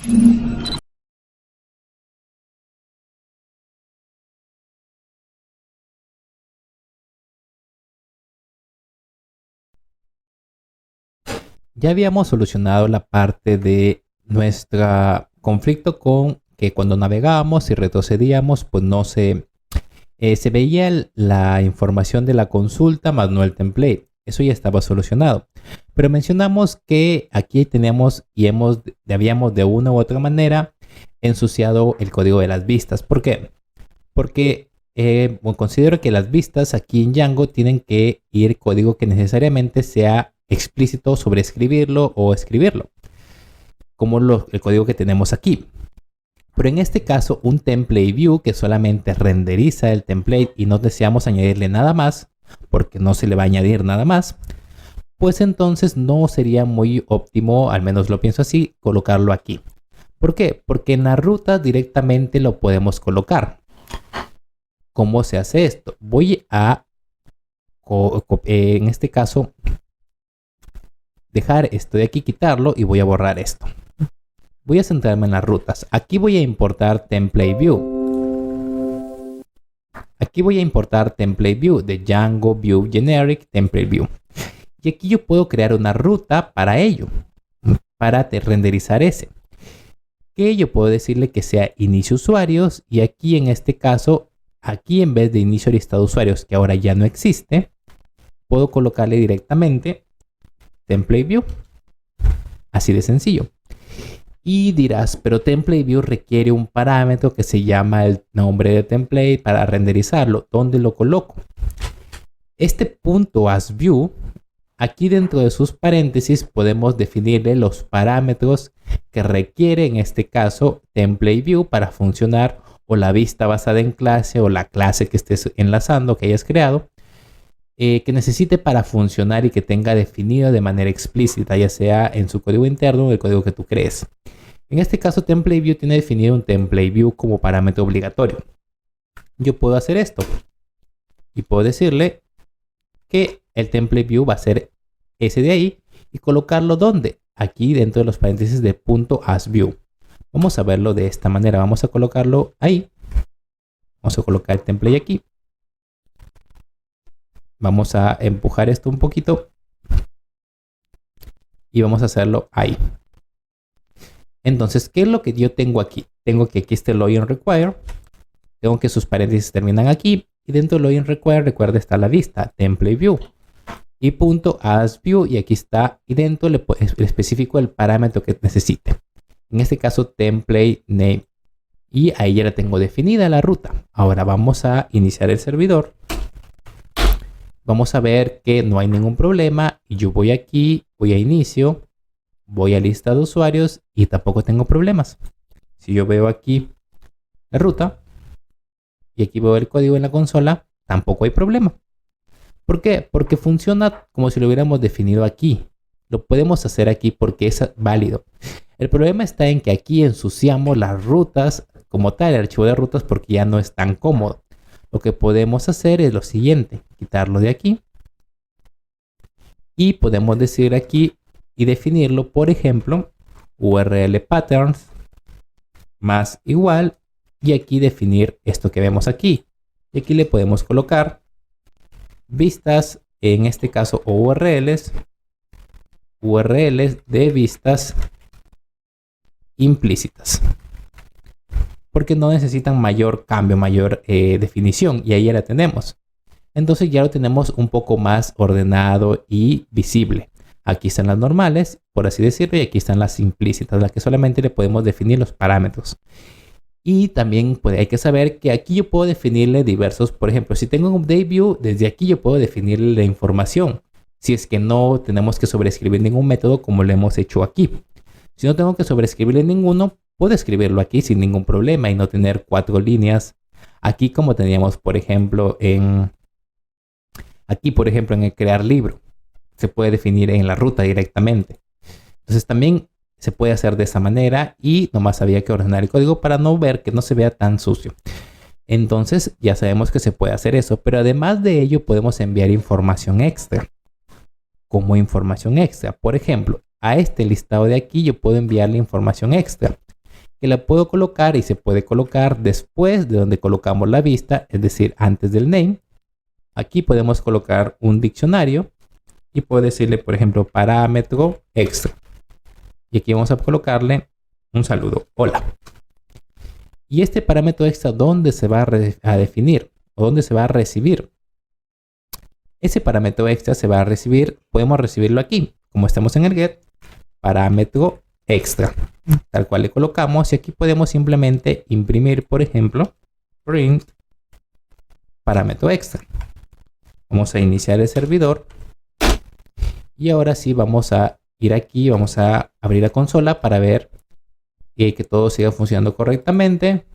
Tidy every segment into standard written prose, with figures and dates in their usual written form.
Ya habíamos solucionado la parte de nuestro conflicto con que cuando navegábamos y retrocedíamos, pues no se veía la información de la consulta más no el template. Eso ya estaba solucionado. Pero mencionamos que aquí teníamos y habíamos de una u otra manera ensuciado el código de las vistas. ¿Por qué? Porque considero que las vistas aquí en Django tienen que ir código que necesariamente sea explícito sobre escribirlo o escribirlo, como el código que tenemos aquí. Pero en este caso, un template view que solamente renderiza el template y no deseamos añadirle nada más, porque no se le va a añadir nada más, pues entonces no sería muy óptimo, al menos lo pienso así, colocarlo aquí. ¿Por qué? Porque en la ruta directamente lo podemos colocar. ¿Cómo se hace esto? Voy a, en este caso, dejar esto de aquí, quitarlo y voy a borrar esto. Voy a centrarme en las rutas. Aquí voy a importar template view. Aquí voy a importar template view de Django view generic template view. Y aquí yo puedo crear una ruta para ello, para renderizar ese. Que yo puedo decirle que sea inicio usuarios y aquí en este caso, aquí en vez de inicio listado de usuarios, que ahora ya no existe, puedo colocarle directamente template view. Así de sencillo. Y dirás, pero template view requiere un parámetro que se llama el nombre de template para renderizarlo. ¿Dónde lo coloco? Este punto asView, aquí dentro de sus paréntesis podemos definirle los parámetros que requiere en este caso template view para funcionar, o la vista basada en clase o la clase que estés enlazando, que hayas creado, que necesite para funcionar y que tenga definido de manera explícita, ya sea en su código interno o el código que tú crees. En este caso, template view tiene definido un template view como parámetro obligatorio. Yo puedo hacer esto y puedo decirle que el template view va a ser ese de ahí y colocarlo ¿dónde? Aquí dentro de los paréntesis de .asView. Vamos a verlo de esta manera. Vamos a colocarlo ahí. Vamos a colocar el template aquí. Vamos a empujar esto un poquito y vamos a hacerlo ahí. Entonces, ¿qué es lo que yo tengo aquí? Tengo que aquí este login require. Tengo que sus paréntesis terminan aquí. Y dentro del login require, recuerda, está la vista, template view. Y .asView. Y aquí está. Y dentro le especifico el parámetro que necesite. En este caso, template name. Y ahí ya la tengo definida la ruta. Ahora vamos a iniciar el servidor. Vamos a ver que no hay ningún problema. Y yo voy aquí, voy a inicio. Voy a lista de usuarios y tampoco tengo problemas. Si yo veo aquí la ruta y aquí veo el código en la consola, tampoco hay problema. ¿Por qué? Porque funciona como si lo hubiéramos definido aquí. Lo podemos hacer aquí porque es válido. El problema está en que aquí ensuciamos las rutas como tal, el archivo de rutas, porque ya no es tan cómodo. Lo que podemos hacer es lo siguiente: quitarlo de aquí y podemos decir aquí y definirlo, por ejemplo, URL patterns más igual, y aquí definir esto que vemos aquí. Y aquí le podemos colocar vistas, en este caso URLs de vistas implícitas, porque no necesitan mayor cambio, mayor definición, y ahí ya la tenemos. Entonces ya lo tenemos un poco más ordenado y visible. Aquí están las normales, por así decirlo, y aquí están las implícitas, las que solamente le podemos definir los parámetros. Y también hay que saber que aquí yo puedo definirle diversos, por ejemplo, si tengo un update view, desde aquí yo puedo definirle la información. Si es que no tenemos que sobreescribir ningún método como lo hemos hecho aquí. Si no tengo que sobreescribirle ninguno, puedo escribirlo aquí sin ningún problema y no tener 4 líneas. Aquí como teníamos, por ejemplo, en el crear libro. Se puede definir en la ruta directamente. Entonces también se puede hacer de esa manera y nomás había que ordenar el código para no ver que no se vea tan sucio. Entonces ya sabemos que se puede hacer eso, pero además de ello podemos enviar información extra. Como información extra, por ejemplo, a este listado de aquí yo puedo enviarle información extra. que la puedo colocar y se puede colocar después de donde colocamos la vista, es decir, antes del name. Aquí podemos colocar un diccionario y puedo decirle, por ejemplo, parámetro extra. Y aquí vamos a colocarle un saludo, hola. Y este parámetro extra, ¿dónde se va a definir? ¿O dónde se va a recibir? Ese parámetro extra se va a recibir, podemos recibirlo aquí, como estamos en el get, parámetro extra. Tal cual le colocamos y aquí podemos simplemente imprimir, por ejemplo, print parámetro extra. Vamos a iniciar el servidor y ahora sí vamos a ir aquí, vamos a abrir la consola para ver que todo siga funcionando correctamente.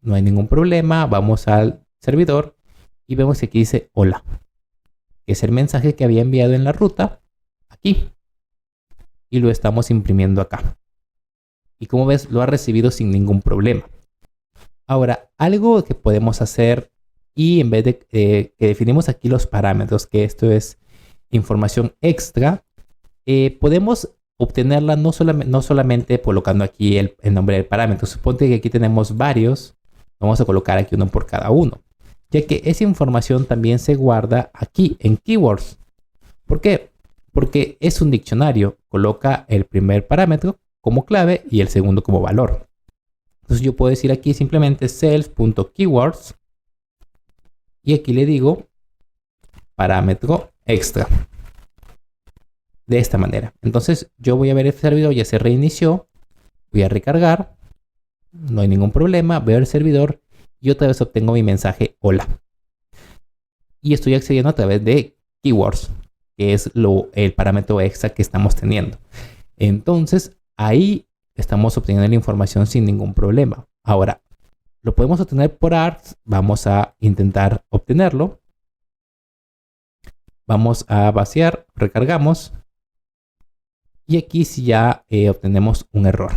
No hay ningún problema. Vamos al servidor y vemos que aquí dice hola, que es el mensaje que había enviado en la ruta aquí y lo estamos imprimiendo acá. Y como ves, lo ha recibido sin ningún problema. Ahora, algo que podemos hacer y en vez de que definimos aquí los parámetros, que esto es información extra, podemos obtenerla no solamente colocando aquí el nombre del parámetro. Suponte que aquí tenemos varios. Vamos a colocar aquí uno por cada uno, ya que esa información también se guarda aquí en keywords. ¿Por qué? Porque es un diccionario. Coloca el primer parámetro como clave y el segundo como valor. Entonces yo puedo decir aquí simplemente self.keywords y aquí le digo parámetro extra. De esta manera. Entonces yo voy a ver el servidor, ya se reinició. Voy a recargar. No hay ningún problema. Veo el servidor y otra vez obtengo mi mensaje hola. Y estoy accediendo a través de keywords, que es el parámetro extra que estamos teniendo. Entonces ahí estamos obteniendo la información sin ningún problema. Ahora, lo podemos obtener por args. Vamos a intentar obtenerlo. Vamos a vaciar, recargamos. Y aquí sí ya obtenemos un error.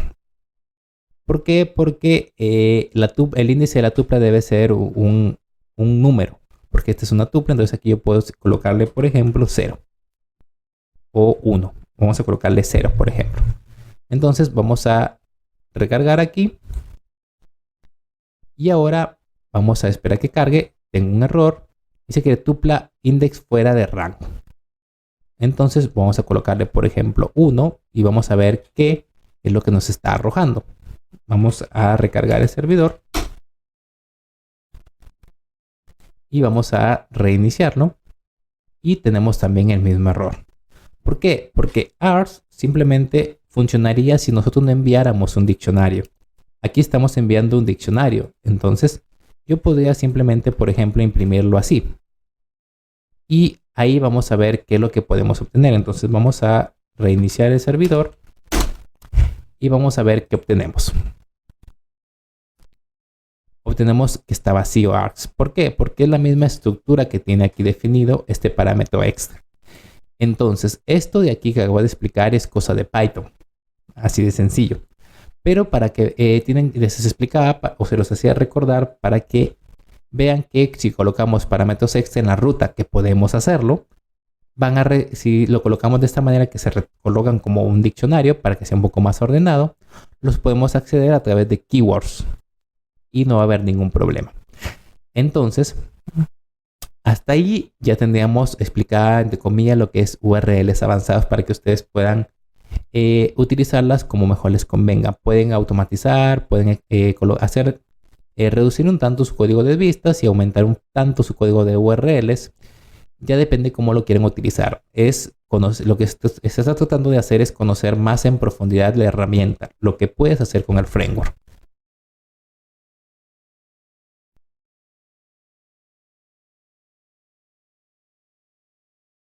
¿Por qué? Porque el índice de la tupla debe ser un número. Porque esta es una tupla, entonces aquí yo puedo colocarle, por ejemplo, 0 o 1. Vamos a colocarle 0, por ejemplo. Entonces vamos a recargar aquí. Y ahora vamos a esperar que cargue. Tengo un error. Dice que tupla index fuera de rango. Entonces vamos a colocarle, por ejemplo, 1 y vamos a ver qué es lo que nos está arrojando. Vamos a recargar el servidor y vamos a reiniciarlo y tenemos también el mismo error. ¿Por qué? Porque args simplemente funcionaría si nosotros no enviáramos un diccionario. Aquí estamos enviando un diccionario, entonces yo podría simplemente, por ejemplo, imprimirlo así. Y ahí vamos a ver qué es lo que podemos obtener. Entonces vamos a reiniciar el servidor y vamos a ver qué obtenemos. Obtenemos que está vacío args. ¿Por qué? Porque es la misma estructura que tiene aquí definido este parámetro extra. Entonces, esto de aquí que acabo de explicar es cosa de Python. Así de sencillo. Pero para que les explicaba o se los hacía recordar para que vean que si colocamos parámetros extra en la ruta, que podemos hacerlo, si lo colocamos de esta manera que se colocan como un diccionario para que sea un poco más ordenado, los podemos acceder a través de keywords y no va a haber ningún problema. Entonces, hasta ahí ya tendríamos explicada, entre comillas, lo que es URLs avanzadas para que ustedes puedan utilizarlas como mejor les convenga. Pueden automatizar, pueden reducir un tanto su código de vistas y aumentar un tanto su código de URLs. Ya depende cómo lo quieren utilizar. Lo que se está tratando de hacer es conocer más en profundidad la herramienta, lo que puedes hacer con el framework.